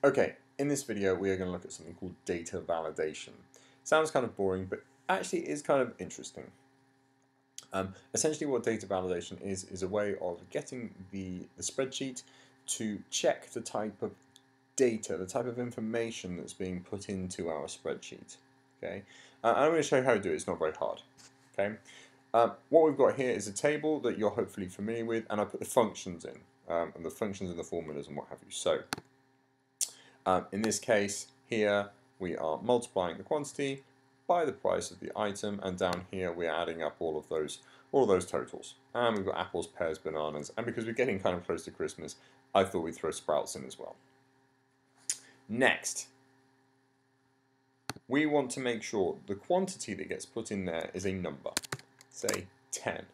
Okay, in this video we are going to look at something called data validation. Sounds kind of boring, but actually is kind of interesting. Essentially what data validation is a way of getting the spreadsheet to check the type of data, the type of information that's being put into our spreadsheet. Okay, I'm going to show you how to do it. It's not very hard. Okay, what we've got here is a table that you're hopefully familiar with, and I put the functions in, and the functions and the formulas and what have you. So in this case here we are multiplying the quantity by the price of the item, and down here we're adding up all of those totals. And we've got apples, pears, bananas, and because we're getting kind of close to Christmas, I thought we'd throw sprouts in as well. Next, we want to make sure the quantity that gets put in there is a number, say 10,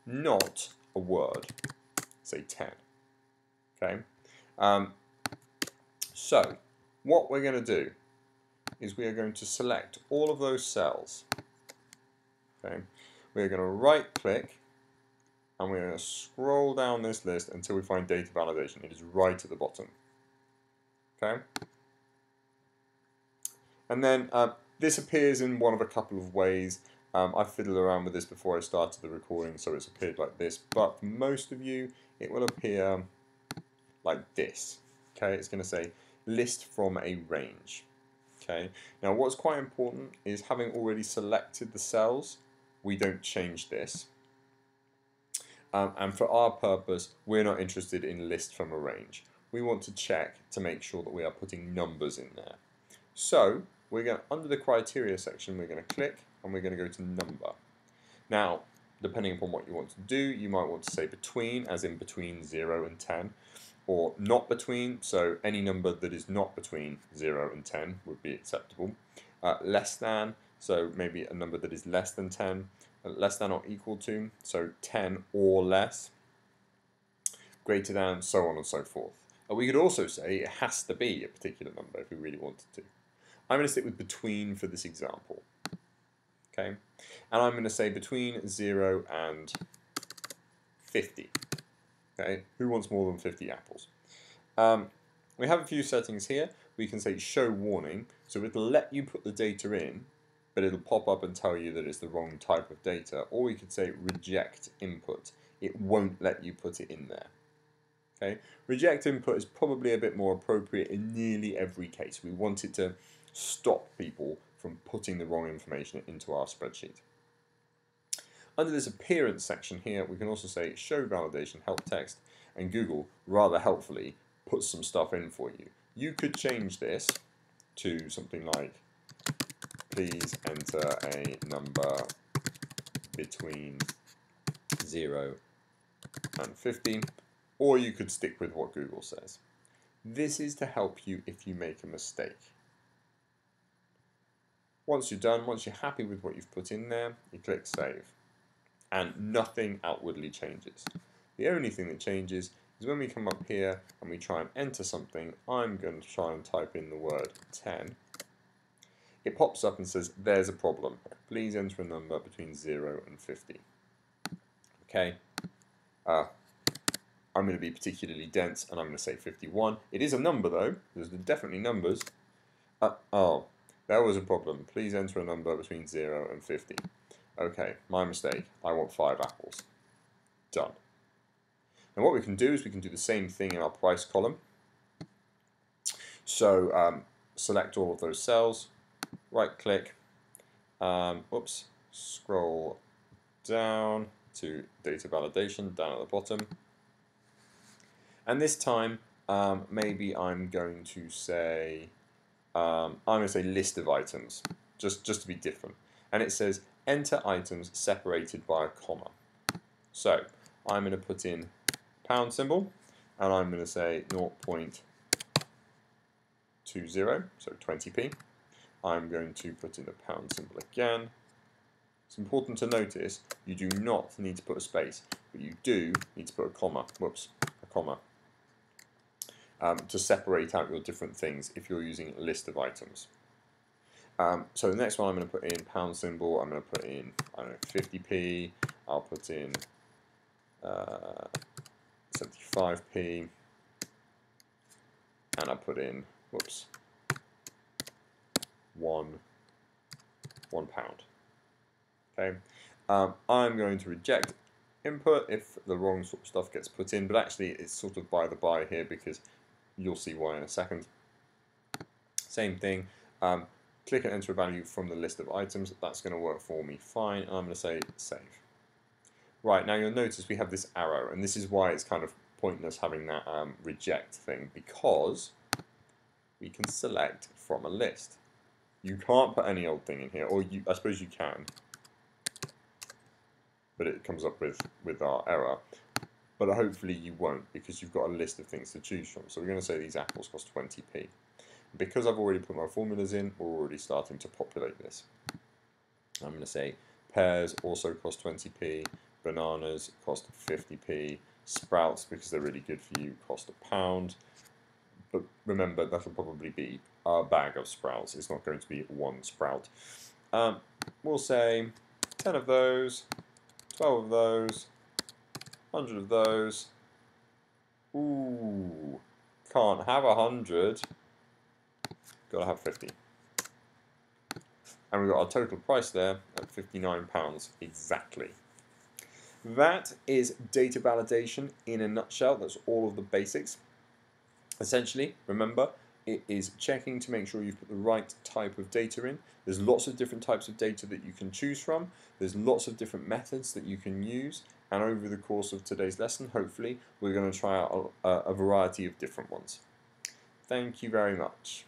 not a word, say 10. Okay. So what we're going to do is we are going to select all of those cells. Okay, we're going to right click and we're going to scroll down this list until we find data validation. It is right at the bottom. Okay, and then this appears in one of a couple of ways. I fiddled around with this before I started the recording, so it's appeared like this, but for most of you it will appear like this. Okay, it's going to say list from a range. Okay, now what's quite important is having already selected the cells, we don't change this. And for our purpose, we're not interested in list from a range. We want to check to make sure that we are putting numbers in there. So we're going under the criteria section, we're going to click and we're going to go to number. Now, depending upon what you want to do, you might want to say between, as in between 0 and 10, or not between, so any number that is not between 0 and 10 would be acceptable. Less than, so maybe a number that is less than 10, less than or equal to, so 10 or less, greater than, so on and so forth. We could also say it has to be a particular number if we really wanted to. I'm going to stick with between for this example. Okay, and I'm going to say between 0 and 50. Okay, who wants more than 50 apples? We have a few settings here. We can say show warning, so it'll let you put the data in, but it'll pop up and tell you that it's the wrong type of data. Or we could say reject input. It won't let you put it in there. Okay, reject input is probably a bit more appropriate in nearly every case. We want it to stop people from putting the wrong information into our spreadsheet. Under this appearance section here, we can also say show validation help text, and Google, rather helpfully, puts some stuff in for you. You could change this to something like, please enter a number between 0 and 50, or you could stick with what Google says. This is to help you if you make a mistake. Once you're done, once you're happy with what you've put in there, you click save. And nothing outwardly changes. The only thing that changes is when we come up here and we try and enter something. I'm going to try and type in the word 10. It pops up and says there's a problem. Please enter a number between 0 and 50. Okay. I'm going to be particularly dense and I'm going to say 51. It is a number though. There's definitely numbers. Oh, there was a problem. Please enter a number between 0 and 50. Okay, my mistake. I want 5 apples. Done. And what we can do is we can do the same thing in our price column. So select all of those cells, right click, scroll down to data validation down at the bottom. And this time maybe I'm going to say list of items, just to be different. And it says enter items separated by a comma. So I'm going to put in pound symbol, and I'm going to say 0.20, so 20p. I'm going to put in a pound symbol again. It's important to notice you do not need to put a space, but you do need to put a comma. A comma. To separate out your different things if you're using a list of items. So the next one I'm going to put in pound symbol, I'm going to put in, I don't know, 50p, I'll put in 75p, and I put in, whoops, £1. Okay, I'm going to reject input if the wrong sort of stuff gets put in, but actually it's sort of by the by here because you'll see why in a second. Same thing, click and enter a value from the list of items. That's going to work for me fine, and I'm going to say save. Right, now you'll notice we have this arrow, and this is why it's kind of pointless having that reject thing, because we can select from a list. You can't put any old thing in here, or I suppose you can, but it comes up with our error. But hopefully you won't, because you've got a list of things to choose from. So we're going to say these apples cost 20p. Because I've already put my formulas in, we're already starting to populate this. I'm going to say pears also cost 20p, bananas cost 50p, sprouts, because they're really good for you, cost £1. But remember, that'll probably be a bag of sprouts. It's not going to be one sprout. We'll say 10 of those, 12 of those, 100 of those. Ooh, can't have 100. Got to have 50. And we've got our total price there at £59 exactly. That is data validation in a nutshell. That's all of the basics. Essentially, remember, it is checking to make sure you've put the right type of data in. There's lots of different types of data that you can choose from. There's lots of different methods that you can use. And over the course of today's lesson, hopefully, we're going to try out a variety of different ones. Thank you very much.